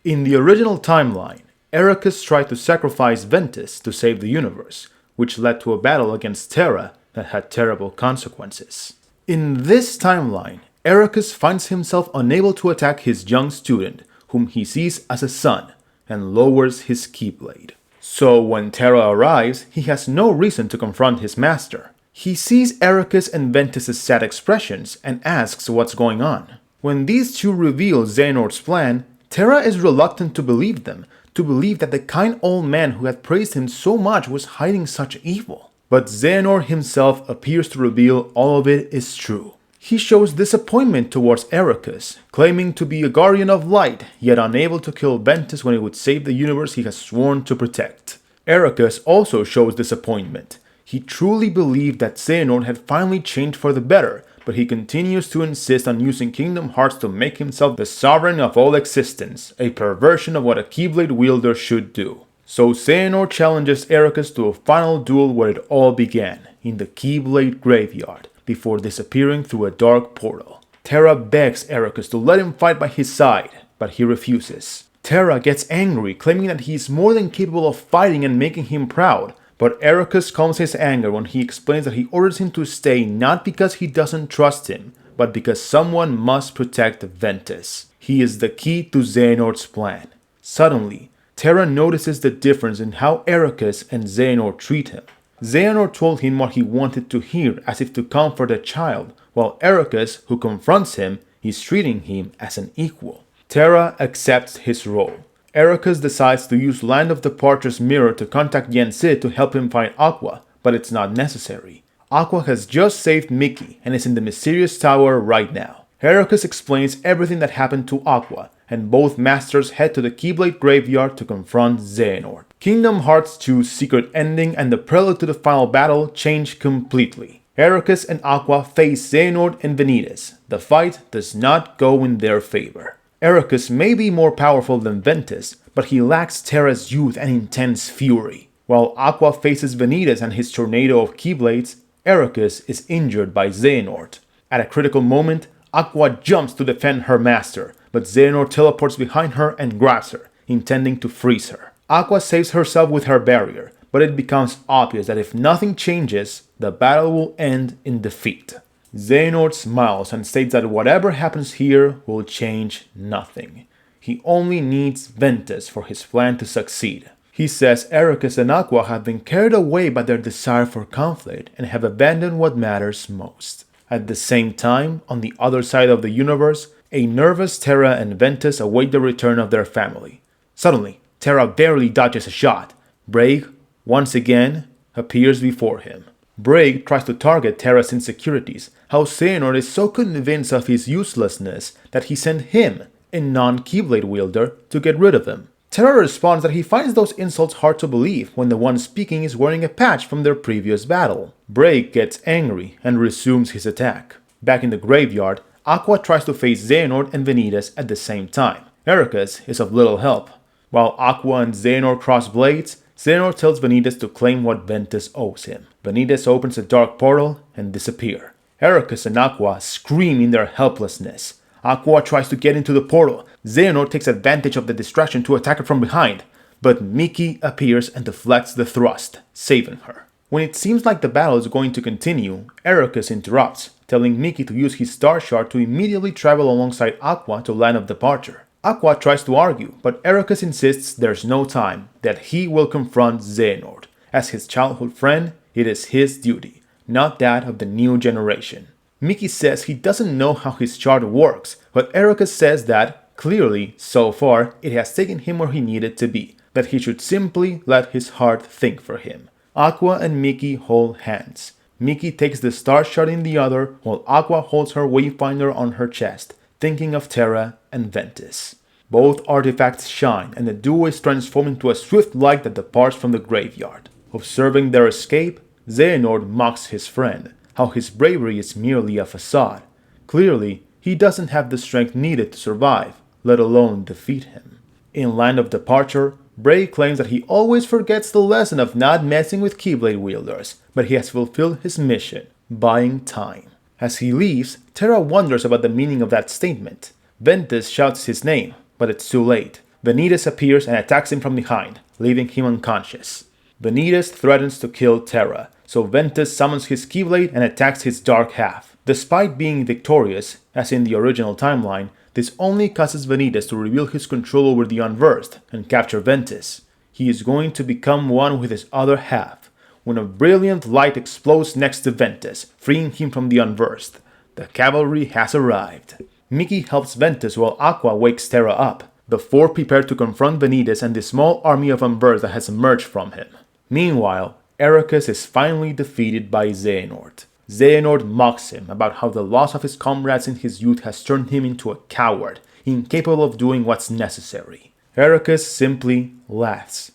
In the original timeline, Eraqus tried to sacrifice Ventus to save the universe, which led to a battle against Terra that had terrible consequences. In this timeline, Eraqus finds himself unable to attack his young student, whom he sees as a son, and lowers his Keyblade. So when Terra arrives, he has no reason to confront his master. He sees Eraqus and Ventus' sad expressions and asks what's going on. When these two reveal Xehanort's plan, Terra is reluctant to believe them, to believe that the kind old man who had praised him so much was hiding such evil. But Xehanort himself appears to reveal all of it is true. He shows disappointment towards Eraqus, claiming to be a guardian of light, yet unable to kill Ventus when it would save the universe he has sworn to protect. Eraqus also shows disappointment. He truly believed that Xehanort had finally changed for the better, but he continues to insist on using Kingdom Hearts to make himself the sovereign of all existence, a perversion of what a Keyblade wielder should do. So Xehanort challenges Eraqus to a final duel where it all began, in the Keyblade graveyard, before disappearing through a dark portal. Terra begs Eraqus to let him fight by his side, but he refuses. Terra gets angry, claiming that he is more than capable of fighting and making him proud, but Eraqus calms his anger when he explains that he orders him to stay not because he doesn't trust him, but because someone must protect Ventus. He is the key to Xehanort's plan. Suddenly, Terra notices the difference in how Eraqus and Xehanort treat him. Xehanort told him what he wanted to hear as if to comfort a child, while Eraqus, who confronts him, is treating him as an equal. Terra accepts his role. Eraqus decides to use Land of Departure's mirror to contact Yen-Sid to help him find Aqua, but it's not necessary. Aqua has just saved Mickey and is in the mysterious tower right now. Eraqus explains everything that happened to Aqua, and both masters head to the Keyblade graveyard to confront Xehanort. Kingdom Hearts 2's secret ending and the prelude to the final battle change completely. Eraqus and Aqua face Xehanort and Ventus. The fight does not go in their favor. Eraqus may be more powerful than Ventus, but he lacks Terra's youth and intense fury. While Aqua faces Ventus and his tornado of Keyblades, Eraqus is injured by Xehanort. At a critical moment, Aqua jumps to defend her master, but Xehanort teleports behind her and grabs her, intending to freeze her. Aqua saves herself with her barrier, but it becomes obvious that if nothing changes, the battle will end in defeat. Xehanort smiles and states that whatever happens here will change nothing. He only needs Ventus for his plan to succeed. He says Eraqus and Aqua have been carried away by their desire for conflict and have abandoned what matters most. At the same time, on the other side of the universe, a nervous Terra and Ventus await the return of their family. Suddenly, Terra barely dodges a shot. Braig, once again, appears before him. Braig tries to target Terra's insecurities, how Xehanort is so convinced of his uselessness that he sent him, a non-Keyblade wielder, to get rid of him. Terra responds that he finds those insults hard to believe when the one speaking is wearing a patch from their previous battle. Braig gets angry and resumes his attack. Back in the graveyard, Aqua tries to face Xehanort and Ventus at the same time. Eraqus is of little help. While Aqua and Xehanort cross blades, Xehanort tells Ventus to claim what Ventus owes him. Ventus opens a dark portal and disappears. Eraqus and Aqua scream in their helplessness. Aqua tries to get into the portal. Xehanort takes advantage of the distraction to attack her from behind, but Mickey appears and deflects the thrust, saving her. When it seems like the battle is going to continue, Eraqus interrupts, telling Mickey to use his star shard to immediately travel alongside Aqua to Land of Departure. Aqua tries to argue, but Eraqus insists there's no time, that he will confront Xehanort. As his childhood friend, it is his duty, not that of the new generation. Mickey says he doesn't know how his shard works, but Eraqus says that, clearly, so far, it has taken him where he needed to be, that he should simply let his heart think for him. Aqua and Mickey hold hands. Mickey takes the star shard in the other, while Aqua holds her wayfinder on her chest, thinking of Terra and Ventus. Both artifacts shine, and the duo is transformed into a swift light that departs from the graveyard. Observing their escape, Xehanort mocks his friend, how his bravery is merely a facade. Clearly, he doesn't have the strength needed to survive, let alone defeat him. In Land of Departure, Bray claims that he always forgets the lesson of not messing with Keyblade wielders, but he has fulfilled his mission, buying time. As he leaves, Terra wonders about the meaning of that statement. Ventus shouts his name, but it's too late. Ventus appears and attacks him from behind, leaving him unconscious. Ventus threatens to kill Terra, so Ventus summons his Keyblade and attacks his dark half. Despite being victorious, as in the original timeline, this only causes Ventus to reveal his control over the Unversed and capture Ventus. He is going to become one with his other half, when a brilliant light explodes next to Ventus, freeing him from the Unversed. The cavalry has arrived. Mickey helps Ventus while Aqua wakes Terra up. The four prepare to confront Ventus and the small army of Unversed that has emerged from him. Meanwhile, Eraqus is finally defeated by Xehanort. Xehanort mocks him about how the loss of his comrades in his youth has turned him into a coward, incapable of doing what's necessary. Eraqus simply laughs.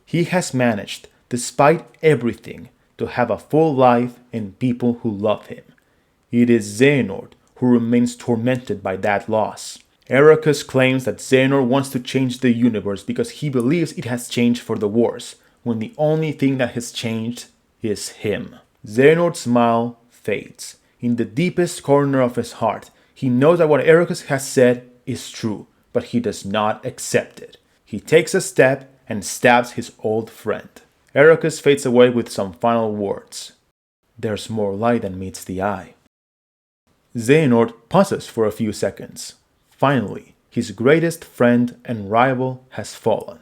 He has managed, despite everything, to have a full life and people who love him. It is Xehanort who remains tormented by that loss. Eraqus claims that Xehanort wants to change the universe because he believes it has changed for the worse, when the only thing that has changed is him. Xehanort's smile fades. In the deepest corner of his heart, he knows that what Eraqus has said is true, but he does not accept it. He takes a step and stabs his old friend. Eraqus fades away with some final words. There's more light than meets the eye. Xehanort pauses for a few seconds. Finally, his greatest friend and rival has fallen.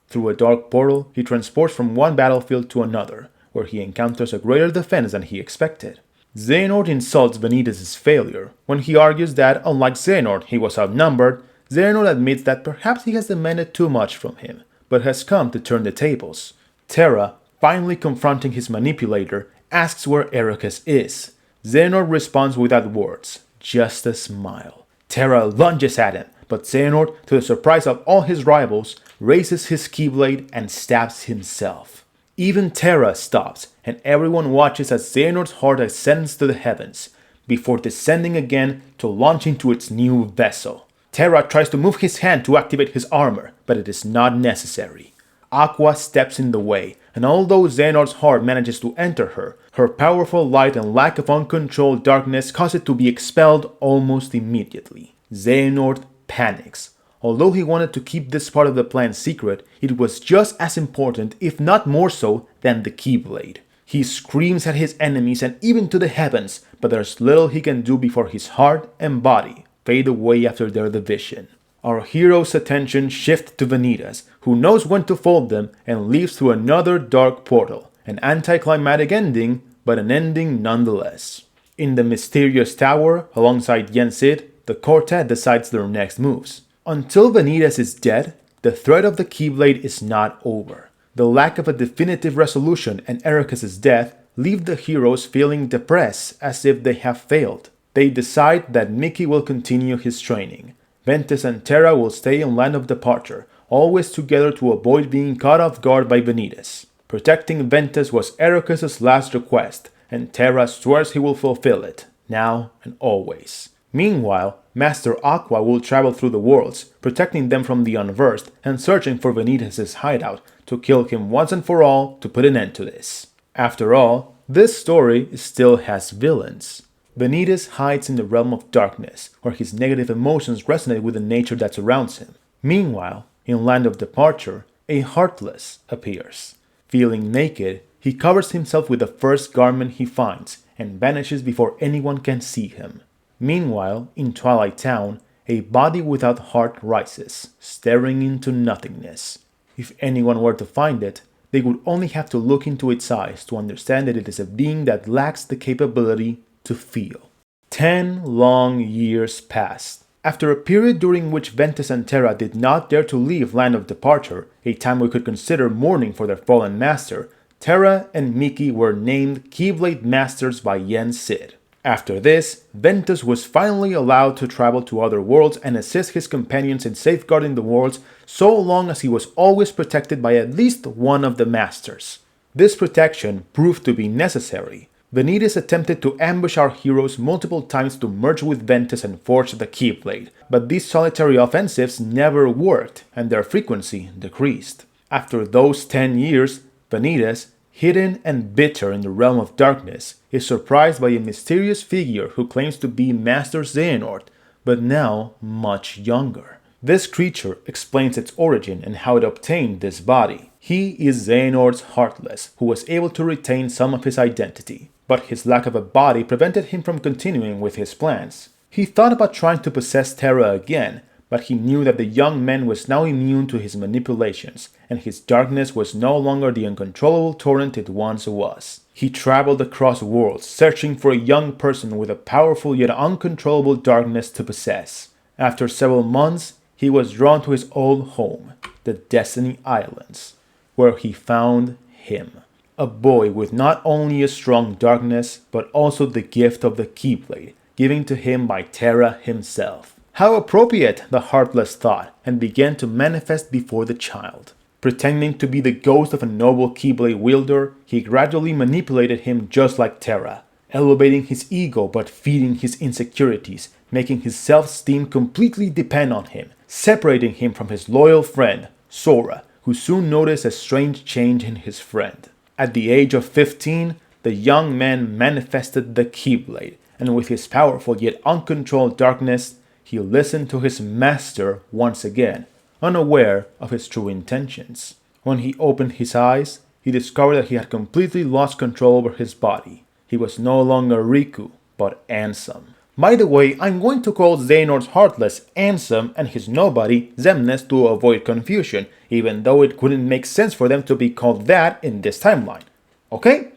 Through a dark portal, he transports from one battlefield to another, where he encounters a greater defense than he expected. Xehanort insults Ventus' failure. When he argues that, unlike Xehanort, he was outnumbered, Xehanort admits that perhaps he has demanded too much from him, but has come to turn the tables. Terra, finally confronting his manipulator, asks where Eraqus is. Xehanort responds without words, just a smile. Terra lunges at him, but Xehanort, to the surprise of all his rivals, raises his Keyblade and stabs himself. Even Terra stops, and everyone watches as Xehanort's heart ascends to the heavens, before descending again to launch into its new vessel. Terra tries to move his hand to activate his armor, but it is not necessary. Aqua steps in the way, and although Xehanort's heart manages to enter her, her powerful light and lack of uncontrolled darkness cause it to be expelled almost immediately. Xehanort panics. Although he wanted to keep this part of the plan secret, it was just as important, if not more so, than the Keyblade. He screams at his enemies and even to the heavens, but there's little he can do before his heart and body fade away after their division. Our hero's attention shifts to Ventus, who knows when to fold them and leaves through another dark portal. An anticlimactic ending, but an ending nonetheless. In the mysterious tower, alongside VIII, the quartet decides their next moves. Until Ventus is dead, the threat of the Keyblade is not over. The lack of a definitive resolution and Eraqus' death leave the heroes feeling depressed as if they have failed. They decide that Mickey will continue his training. Ventus and Terra will stay in Land of Departure, always together to avoid being caught off guard by Ventus. Protecting Ventus was Eraqus' last request, and Terra swears he will fulfill it, now and always. Meanwhile, Master Aqua will travel through the worlds, protecting them from the Unversed and searching for Ventus' hideout to kill him once and for all to put an end to this. After all, this story still has villains. Ventus hides in the realm of darkness, where his negative emotions resonate with the nature that surrounds him. Meanwhile, in Land of Departure, a Heartless appears. Feeling naked, he covers himself with the first garment he finds and vanishes before anyone can see him. Meanwhile, in Twilight Town, a body without heart rises, staring into nothingness. If anyone were to find it, they would only have to look into its eyes to understand that it is a being that lacks the capability to feel. 10 long years passed. After a period during which Ventus and Terra did not dare to leave Land of Departure, a time we could consider mourning for their fallen master, Terra and Mickey were named Keyblade Masters by VIII. After this, Ventus was finally allowed to travel to other worlds and assist his companions in safeguarding the worlds so long as he was always protected by at least one of the Masters. This protection proved to be necessary. Ventus attempted to ambush our heroes multiple times to merge with Ventus and forge the Keyblade, but these solitary offensives never worked and their frequency decreased. After those 10 years, Ventus, hidden and bitter in the realm of darkness, is surprised by a mysterious figure who claims to be Master Xehanort, but now much younger. This creature explains its origin and how it obtained this body. He is Xehanort's Heartless, who was able to retain some of his identity, but his lack of a body prevented him from continuing with his plans. He thought about trying to possess Terra again, but he knew that the young man was now immune to his manipulations, and his darkness was no longer the uncontrollable torrent it once was. He traveled across worlds, searching for a young person with a powerful yet uncontrollable darkness to possess. After several months, he was drawn to his old home, the Destiny Islands, where he found him. A boy with not only a strong darkness, but also the gift of the Keyblade, given to him by Terra himself. How appropriate, the Heartless thought, and began to manifest before the child. Pretending to be the ghost of a noble Keyblade wielder, he gradually manipulated him just like Terra, elevating his ego but feeding his insecurities, making his self-esteem completely depend on him, separating him from his loyal friend, Sora, who soon noticed a strange change in his friend. At the age of 15, the young man manifested the Keyblade, and with his powerful yet uncontrolled darkness, he listened to his master once again, unaware of his true intentions. When he opened his eyes, he discovered that he had completely lost control over his body. He was no longer Riku, but Ansem. By the way, I'm going to call Xehanort's Heartless Ansem and his nobody Xemnas to avoid confusion, even though it wouldn't make sense for them to be called that in this timeline. Okay?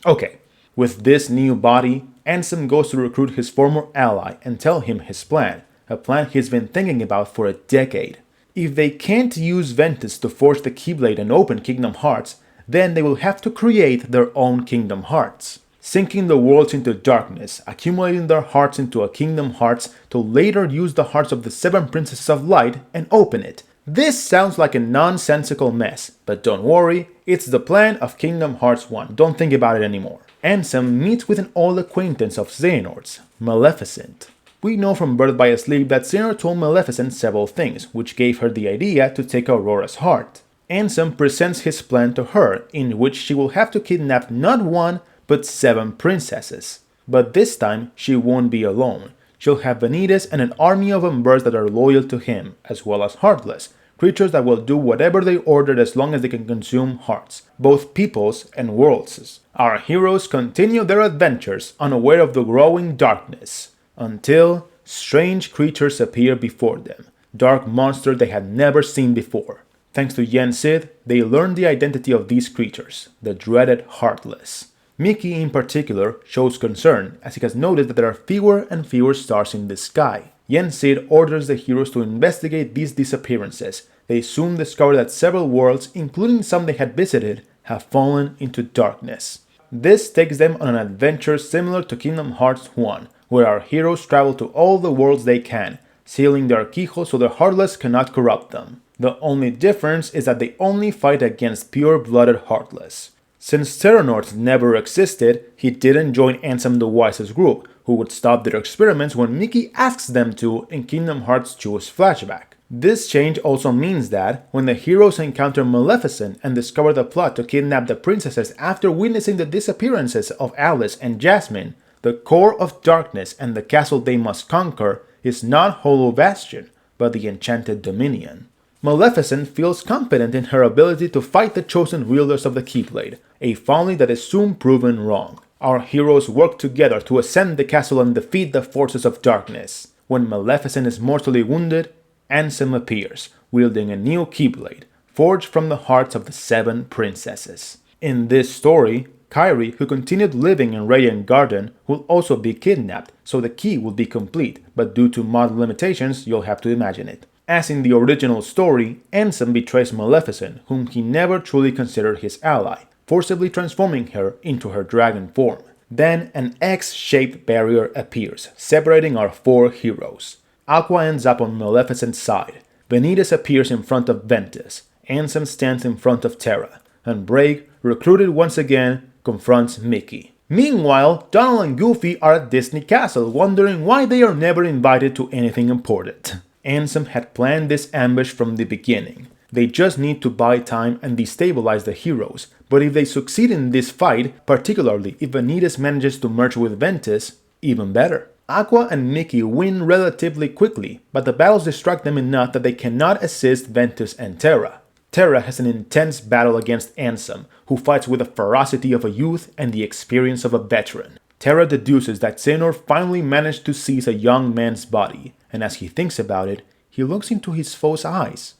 Okay. With this new body, Ansem goes to recruit his former ally and tell him his plan, a plan he's been thinking about for a decade. If they can't use Ventus to forge the Keyblade and open Kingdom Hearts, then they will have to create their own Kingdom Hearts, sinking the worlds into darkness, accumulating their hearts into a Kingdom Hearts to later use the hearts of the 7 Princesses of Light and open it. This sounds like a nonsensical mess, but don't worry, it's the plan of Kingdom Hearts 1, don't think about it anymore. Ansem meets with an old acquaintance of Xehanort's, Maleficent. We know from Birth by Sleep that Xehanort told Maleficent several things, which gave her the idea to take Aurora's heart. Ansem presents his plan to her, in which she will have to kidnap not 1, but 7 princesses. But this time, she won't be alone. She'll have Vanitas and an army of Embers that are loyal to him, as well as Heartless, creatures that will do whatever they order as long as they can consume hearts, both people's and worlds'. Our heroes continue their adventures, unaware of the growing darkness, until strange creatures appear before them, dark monsters they had never seen before. Thanks to Yen Sid, they learn the identity of these creatures, the dreaded Heartless. Mickey in particular shows concern as he has noticed that there are fewer and fewer stars in the sky. Yen Sid orders the heroes to investigate these disappearances. They soon discover that several worlds, including some they had visited, have fallen into darkness. This takes them on an adventure similar to Kingdom Hearts 1, where our heroes travel to all the worlds they can, sealing their keyholes so the Heartless cannot corrupt them. The only difference is that they only fight against pure-blooded Heartless. Since Xehanort never existed, he didn't join Ansem the Wise's group, who would stop their experiments when Mickey asks them to in Kingdom Hearts 2's flashback. This change also means that, when the heroes encounter Maleficent and discover the plot to kidnap the princesses after witnessing the disappearances of Alice and Jasmine, the core of darkness and the castle they must conquer is not Hollow Bastion, but the Enchanted Dominion. Maleficent feels confident in her ability to fight the chosen wielders of the Keyblade, a folly that is soon proven wrong. Our heroes work together to ascend the castle and defeat the forces of darkness. When Maleficent is mortally wounded, Ansem appears, wielding a new Keyblade, forged from the hearts of the 7 princesses. In this story, Kairi, who continued living in Radiant Garden, will also be kidnapped, so the key will be complete, but due to mod limitations, you'll have to imagine it. As in the original story, Ansem betrays Maleficent, whom he never truly considered his ally, forcibly transforming her into her dragon form. Then an X-shaped barrier appears, separating our 4 heroes. Aqua ends up on Maleficent's side, Vanitas appears in front of Ventus, Ansem stands in front of Terra, and Braig, recruited once again, confronts Mickey. Meanwhile, Donald and Goofy are at Disney Castle, wondering why they are never invited to anything important. Ansem had planned this ambush from the beginning. They just need to buy time and destabilize the heroes, but if they succeed in this fight, particularly if Vanitas manages to merge with Ventus, even better. Aqua and Mickey win relatively quickly, but the battles distract them enough that they cannot assist Ventus and Terra. Terra has an intense battle against Ansem, who fights with the ferocity of a youth and the experience of a veteran. Terra deduces that Xehanort finally managed to seize a young man's body, and as he thinks about it, he looks into his foe's eyes.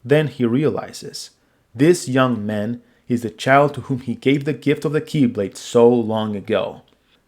Then he realizes, this young man is the child to whom he gave the gift of the Keyblade so long ago.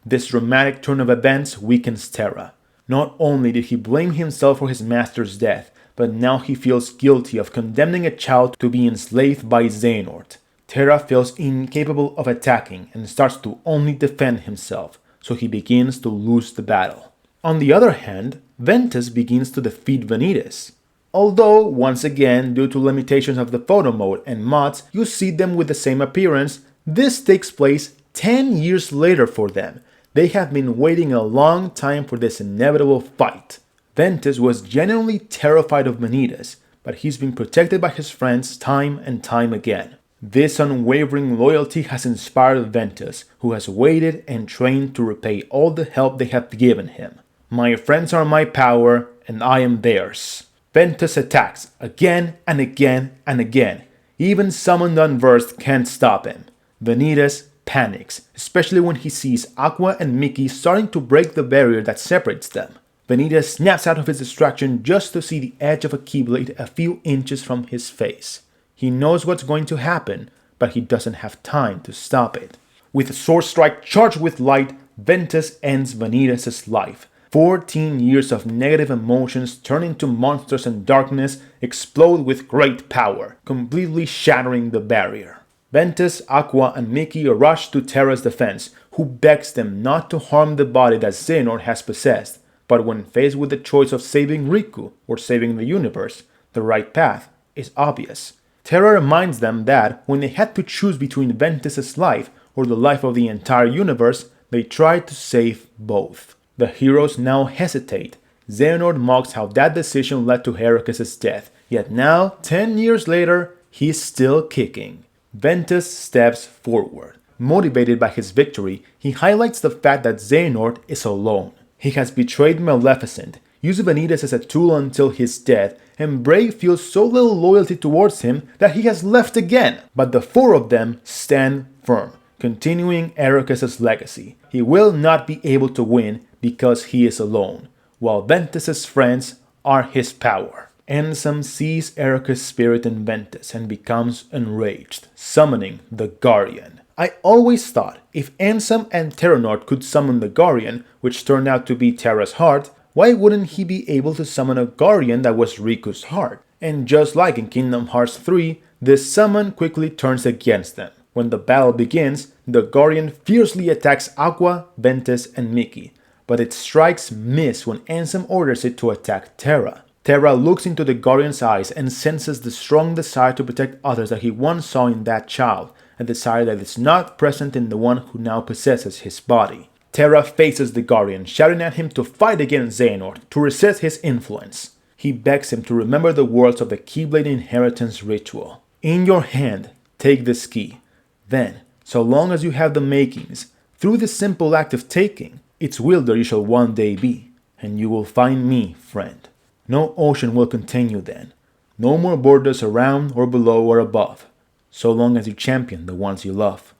This dramatic turn of events weakens Terra. Not only did he blame himself for his master's death, but now he feels guilty of condemning a child to be enslaved by Xehanort. Terra feels incapable of attacking and starts to only defend himself, so he begins to lose the battle. On the other hand, Ventus begins to defeat Ventus. Although, once again, due to limitations of the photo mode and mods, you see them with the same appearance, this takes place 10 years later for them. They have been waiting a long time for this inevitable fight. Ventus was genuinely terrified of Ventus, but he's been protected by his friends time and time again. This unwavering loyalty has inspired Ventus, who has waited and trained to repay all the help they have given him. My friends are my power, and I am theirs. Ventus attacks again and again and again. Even summoned Unversed can't stop him. Ventus panics, especially when he sees Aqua and Mickey starting to break the barrier that separates them. Ventus snaps out of his distraction just to see the edge of a Keyblade a few inches from his face. He knows what's going to happen, but he doesn't have time to stop it. With a sword strike charged with light, Ventus ends Ventus' life. 14 years of negative emotions turn into monsters and darkness explode with great power, completely shattering the barrier. Ventus, Aqua, and Mickey rush to Terra's defense, who begs them not to harm the body that Xehanort has possessed. But when faced with the choice of saving Riku or saving the universe, the right path is obvious. Terra reminds them that when they had to choose between Ventus' life or the life of the entire universe, they tried to save both. The heroes now hesitate. Xehanort mocks how that decision led to Eraqus' death, yet now, 10 years later, he's still kicking. Ventus steps forward. Motivated by his victory, he highlights the fact that Xehanort is alone. He has betrayed Maleficent, used Ventus as a tool until his death, and Brave feels so little loyalty towards him that he has left again. But the four of them stand firm, continuing Eraqus' legacy. He will not be able to win because he is alone, while Ventus' friends are his power. Ansem sees Eraqus' spirit in Ventus and becomes enraged, summoning the Guardian. I always thought if Ansem and Xehanort could summon the Guardian, which turned out to be Terra's heart, why wouldn't he be able to summon a Guardian that was Riku's heart? And just like in Kingdom Hearts 3, this summon quickly turns against them. When the battle begins, the Guardian fiercely attacks Aqua, Ventus, and Mickey, but its strikes miss when Ansem orders it to attack Terra. Terra looks into the Guardian's eyes and senses the strong desire to protect others that he once saw in that child, a desire that is not present in the one who now possesses his body. Terra faces the Guardian, shouting at him to fight against Xehanort, to resist his influence. He begs him to remember the words of the Keyblade inheritance ritual. In your hand, take this key. Then, so long as you have the makings, through this simple act of taking, its wielder you shall one day be, and you will find me, friend. No ocean will contain you then. No more borders around or below or above, so long as you champion the ones you love.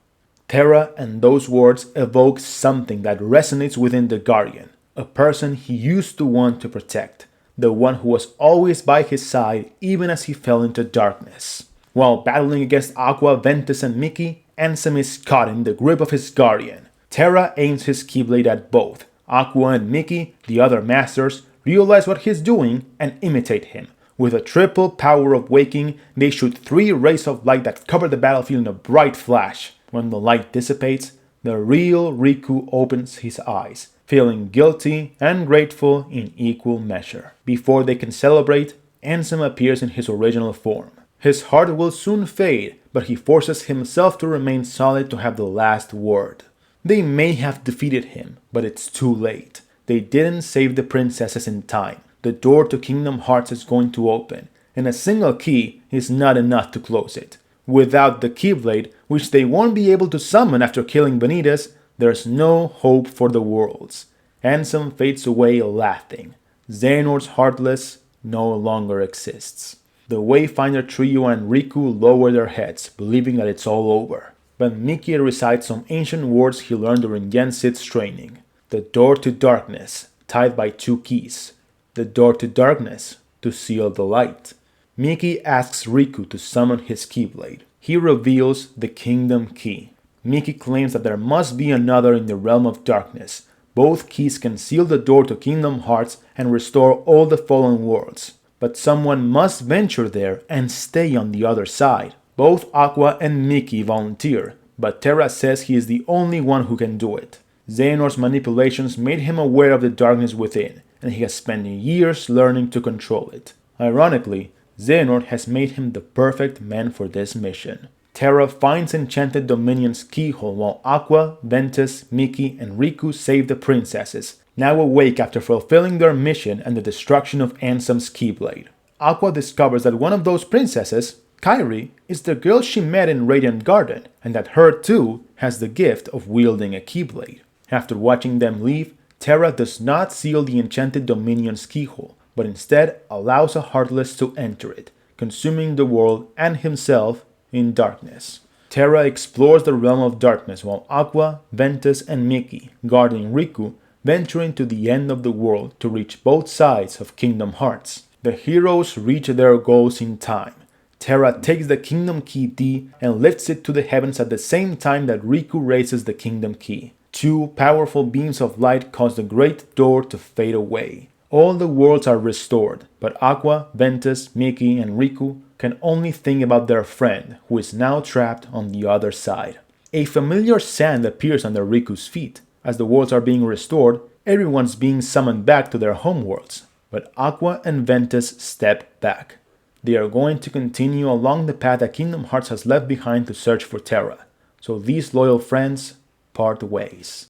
Terra and those words evoke something that resonates within the Guardian, a person he used to want to protect, the one who was always by his side even as he fell into darkness. While battling against Aqua, Ventus, and Mickey, Ansem is caught in the grip of his Guardian. Terra aims his Keyblade at both. Aqua and Mickey, the other masters, realize what he's doing and imitate him. With a triple power of waking, they shoot 3 rays of light that cover the battlefield in a bright flash. When the light dissipates, the real Riku opens his eyes, feeling guilty and grateful in equal measure. Before they can celebrate, Ansem appears in his original form. His heart will soon fade, but he forces himself to remain solid to have the last word. They may have defeated him, but it's too late. They didn't save the princesses in time. The door to Kingdom Hearts is going to open, and a single key is not enough to close it. Without the Keyblade, which they won't be able to summon after killing Ventus, there's no hope for the worlds. Ansem fades away laughing. Xehanort's Heartless no longer exists. The Wayfinder trio and Riku lower their heads, believing that it's all over. But Mickey recites some ancient words he learned during Gen 6 training. The door to darkness, tied by 2 keys. The door to darkness, to seal the light. Mickey asks Riku to summon his Keyblade. He reveals the Kingdom Key. Mickey claims that there must be another in the realm of darkness. Both keys can seal the door to Kingdom Hearts and restore all the fallen worlds. But someone must venture there and stay on the other side. Both Aqua and Mickey volunteer, but Terra says he is the only one who can do it. Xehanort's manipulations made him aware of the darkness within, and he has spent years learning to control it. Ironically, Xehanort has made him the perfect man for this mission. Terra finds Enchanted Dominion's keyhole while Aqua, Ventus, Mickey, and Riku save the princesses, now awake after fulfilling their mission and the destruction of Ansem's Keyblade. Aqua discovers that one of those princesses, Kairi, is the girl she met in Radiant Garden, and that her too has the gift of wielding a Keyblade. After watching them leave, Terra does not seal the Enchanted Dominion's keyhole, but instead allows a Heartless to enter it, consuming the world and himself in darkness. Terra explores the realm of darkness while Aqua, Ventus, and Mickey, guarding Riku, venture into the end of the world to reach both sides of Kingdom Hearts. The heroes reach their goals in time. Terra takes the Kingdom Key D and lifts it to the heavens at the same time that Riku raises the Kingdom Key. 2 powerful beams of light cause the great door to fade away. All the worlds are restored, but Aqua, Ventus, Mickey, and Riku can only think about their friend, who is now trapped on the other side. A familiar sand appears under Riku's feet. As the worlds are being restored, everyone's being summoned back to their homeworlds, but Aqua and Ventus step back. They are going to continue along the path that Kingdom Hearts has left behind to search for Terra, so these loyal friends part ways.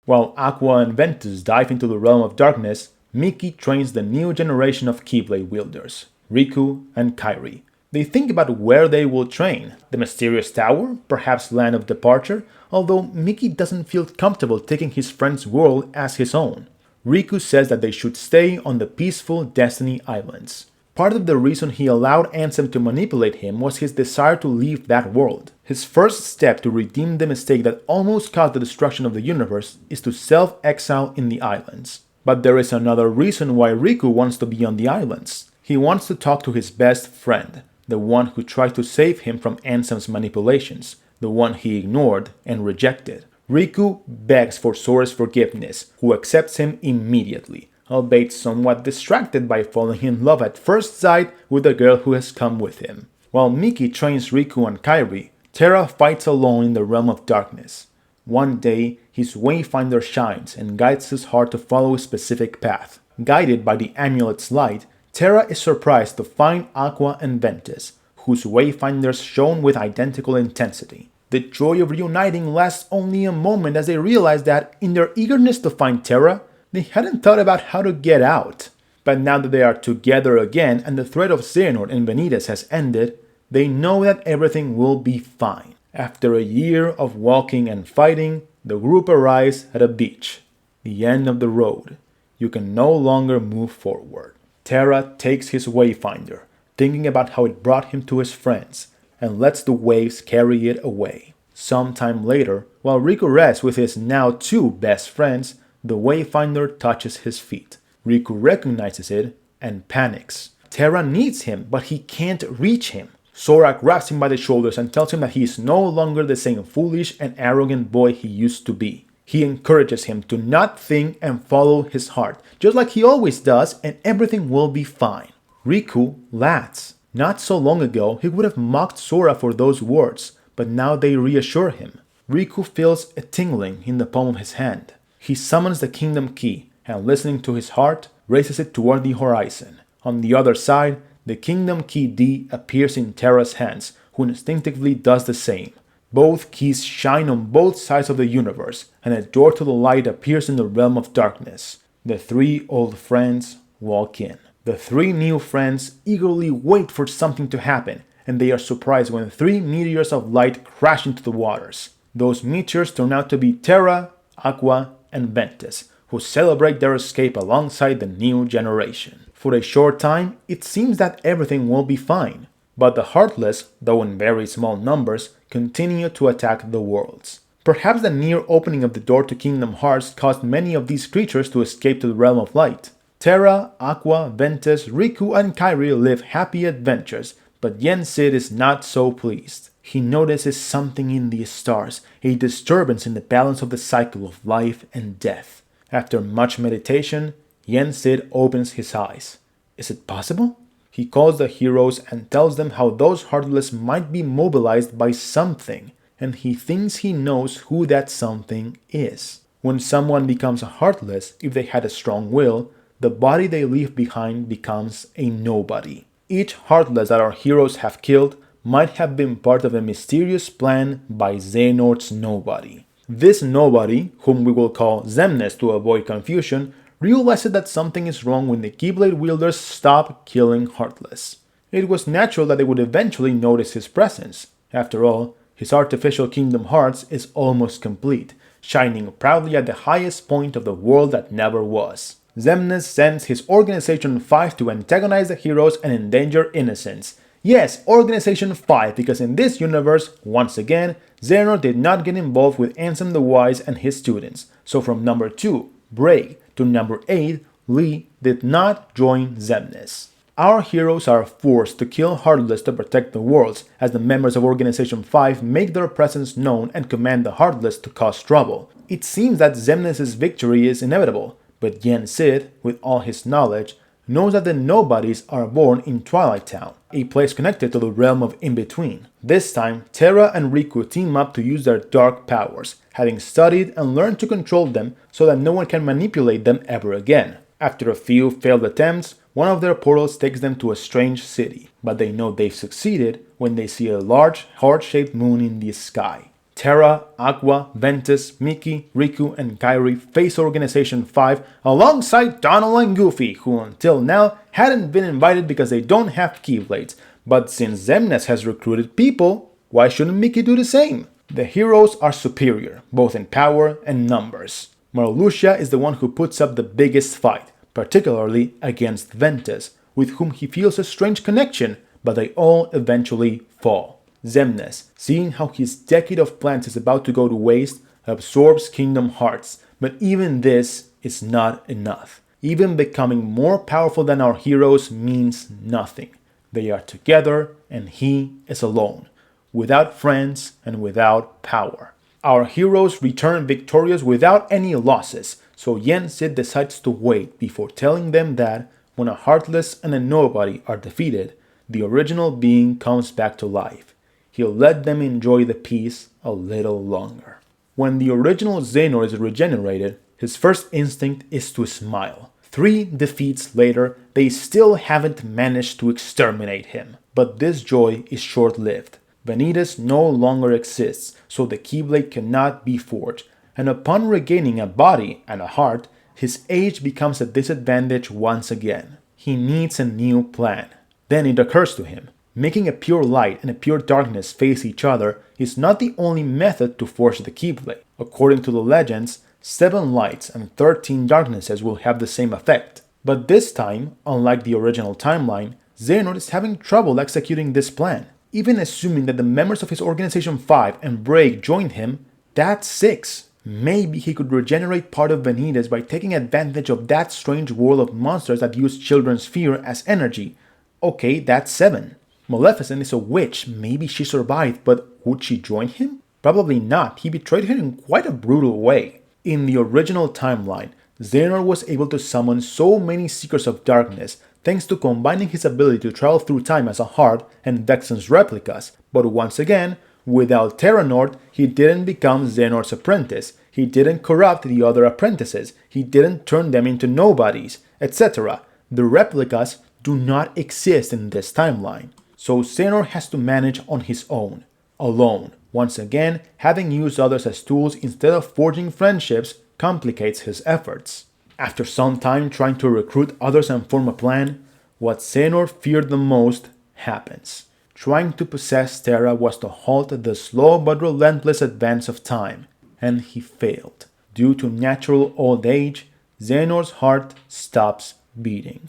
While Aqua and Ventus dive into the realm of darkness, Mickey trains the new generation of Keyblade wielders, Riku and Kairi. They think about where they will train, the mysterious tower, perhaps land of departure, although Mickey doesn't feel comfortable taking his friend's world as his own. Riku says that they should stay on the peaceful Destiny Islands. Part of the reason he allowed Ansem to manipulate him was his desire to leave that world. His first step to redeem the mistake that almost caused the destruction of the universe is to self-exile in the islands. But there is another reason why Riku wants to be on the islands. He wants to talk to his best friend, the one who tried to save him from Ansem's manipulations, the one he ignored and rejected. Riku begs for Sora's forgiveness, who accepts him immediately, albeit somewhat distracted by falling in love at first sight with the girl who has come with him. While Mickey trains Riku and Kairi, Terra fights alone in the realm of darkness. One day, his Wayfinder shines and guides his heart to follow a specific path. Guided by the amulet's light, Terra is surprised to find Aqua and Ventus, whose Wayfinders shone with identical intensity. The joy of reuniting lasts only a moment as they realize that, in their eagerness to find Terra, they hadn't thought about how to get out. But now that they are together again and the threat of Xehanort and Vanitas has ended, they know that everything will be fine. After a year of walking and fighting, the group arrives at a beach. The end of the road. You can no longer move forward. Terra takes his Wayfinder, thinking about how it brought him to his friends, and lets the waves carry it away. Sometime later, while Riku rests with his now 2 best friends, the Wayfinder touches his feet. Riku recognizes it and panics. Terra needs him, but he can't reach him. Sora grabs him by the shoulders and tells him that he is no longer the same foolish and arrogant boy he used to be. He encourages him to not think and follow his heart, just like he always does, and everything will be fine. Riku laughs. Not so long ago, he would have mocked Sora for those words, but now they reassure him. Riku feels a tingling in the palm of his hand. He summons the Kingdom Key, and listening to his heart, raises it toward the horizon. On the other side, the Kingdom Key D appears in Terra's hands, who instinctively does the same. Both keys shine on both sides of the universe, and a door to the light appears in the realm of darkness. The 3 old friends walk in. The 3 new friends eagerly wait for something to happen, and they are surprised when 3 meteors of light crash into the waters. Those meteors turn out to be Terra, Aqua, and Ventus, who celebrate their escape alongside the new generation. For a short time, it seems that everything will be fine, but the Heartless, though in very small numbers, continue to attack the worlds. Perhaps the near opening of the door to Kingdom Hearts caused many of these creatures to escape to the Realm of Light. Terra, Aqua, Ventus, Riku, and Kairi live happy adventures, but Yen Sid is not so pleased. He notices something in the stars, a disturbance in the balance of the cycle of life and death. After much meditation, Yen Sid opens his eyes. Is it possible? He calls the heroes and tells them how those Heartless might be mobilized by something, and he thinks he knows who that something is. When someone becomes a Heartless, if they had a strong will, the body they leave behind becomes a nobody. Each Heartless that our heroes have killed might have been part of a mysterious plan by Xehanort's nobody. This nobody, whom we will call Xemnas to avoid confusion, realizes that something is wrong when the Keyblade wielders stop killing Heartless. It was natural that they would eventually notice his presence. After all, his artificial Kingdom Hearts is almost complete, shining proudly at the highest point of the world that never was. Xemnas sends his Organization 5 to antagonize the heroes and endanger innocents. Yes, Organization 5, because in this universe, once again, Xehanort did not get involved with Ansem the Wise and his students. So from number 2, Break, to number 8, Lee did not join Xemnas. Our heroes are forced to kill Heartless to protect the worlds, as the members of Organization 5 make their presence known and command the Heartless to cause trouble. It seems that Xemnas' victory is inevitable, but Yen Sid, with all his knowledge, knows that the Nobodies are born in Twilight Town, a place connected to the realm of in-between. This time, Terra and Riku team up to use their dark powers, having studied and learned to control them so that no one can manipulate them ever again. After a few failed attempts, one of their portals takes them to a strange city, but they know they've succeeded when they see a large, heart-shaped moon in the sky. Terra, Aqua, Ventus, Mickey, Riku, and Kairi face Organization 5 alongside Donald and Goofy, who until now hadn't been invited because they don't have Keyblades. But since Xemnas has recruited people, why shouldn't Mickey do the same? The heroes are superior, both in power and numbers. Marluxia is the one who puts up the biggest fight, particularly against Ventus, with whom he feels a strange connection, but they all eventually fall. Xemnas, seeing how his decade of plans is about to go to waste, absorbs Kingdom Hearts, but even this is not enough. Even becoming more powerful than our heroes means nothing. They are together and he is alone, without friends and without power. Our heroes return victorious without any losses, so Yen Sid decides to wait before telling them that when a Heartless and a Nobody are defeated, the original being comes back to life. He'll let them enjoy the peace a little longer. When the original Xehanort is regenerated, his first instinct is to smile. 3 defeats later, they still haven't managed to exterminate him. But this joy is short-lived. Vanitas no longer exists, so the Keyblade cannot be forged, and upon regaining a body and a heart, his age becomes a disadvantage once again. He needs a new plan. Then it occurs to him. Making a pure light and a pure darkness face each other is not the only method to forge the Keyblade. According to the legends, 7 lights and 13 darknesses will have the same effect. But this time, unlike the original timeline, Xehanort is having trouble executing this plan. Even assuming that the members of his Organization 5 and Break joined him, that's 6. Maybe he could regenerate part of Vanitas by taking advantage of that strange world of monsters that use children's fear as energy. Okay, that's 7. Maleficent is a witch, maybe she survived, but would she join him? Probably not, he betrayed her in quite a brutal way. In the original timeline, Xehanort was able to summon so many Seekers of Darkness thanks to combining his ability to travel through time as a heart and Vexen's replicas, but once again, without Xehanort, he didn't become Xehanort's apprentice, he didn't corrupt the other apprentices, he didn't turn them into nobodies, etc. The replicas do not exist in this timeline. So Xehanort has to manage on his own, alone. Once again, having used others as tools instead of forging friendships complicates his efforts. After some time trying to recruit others and form a plan, what Xehanort feared the most happens. Trying to possess Terra was to halt the slow but relentless advance of time, and he failed. Due to natural old age, Xehanort's heart stops beating.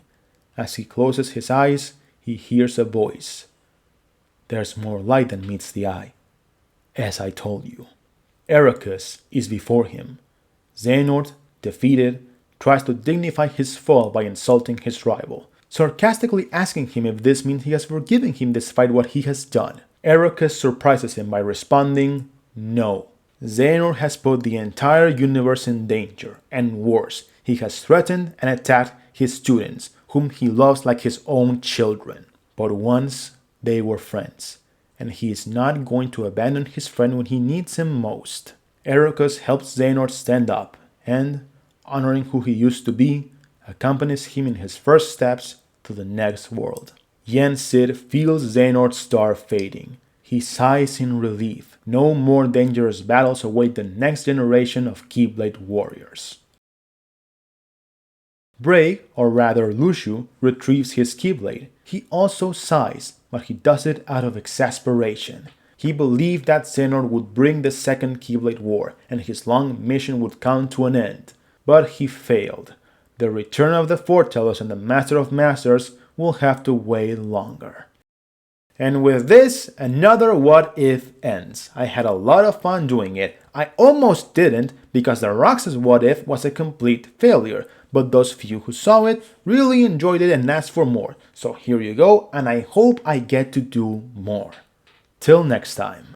As he closes his eyes, he hears a voice. There's more light than meets the eye, as I told you. Eraqus is before him. Xehanort, defeated, tries to dignify his fall by insulting his rival, sarcastically asking him if this means he has forgiven him despite what he has done. Eraqus surprises him by responding, no. Xehanort has put the entire universe in danger, and worse, he has threatened and attacked his students, whom he loves like his own children. But once they were friends, and he is not going to abandon his friend when he needs him most. Eraqus helps Xehanort stand up, and, honoring who he used to be, accompanies him in his first steps to the next world. Yen Sid feels Xehanort's star fading. He sighs in relief. No more dangerous battles await the next generation of Keyblade warriors. Bray, or rather Luciu, retrieves his Keyblade. He also sighs, but he does it out of exasperation. He believed that Xehanort would bring the second Keyblade War, and his long mission would come to an end. But he failed. The return of the Foretellers and the Master of Masters will have to wait longer. And with this, another What If ends. I had a lot of fun doing it. I almost didn't because the Roxas What If was a complete failure, but those few who saw it really enjoyed it and asked for more. So here you go, and I hope I get to do more. Till next time.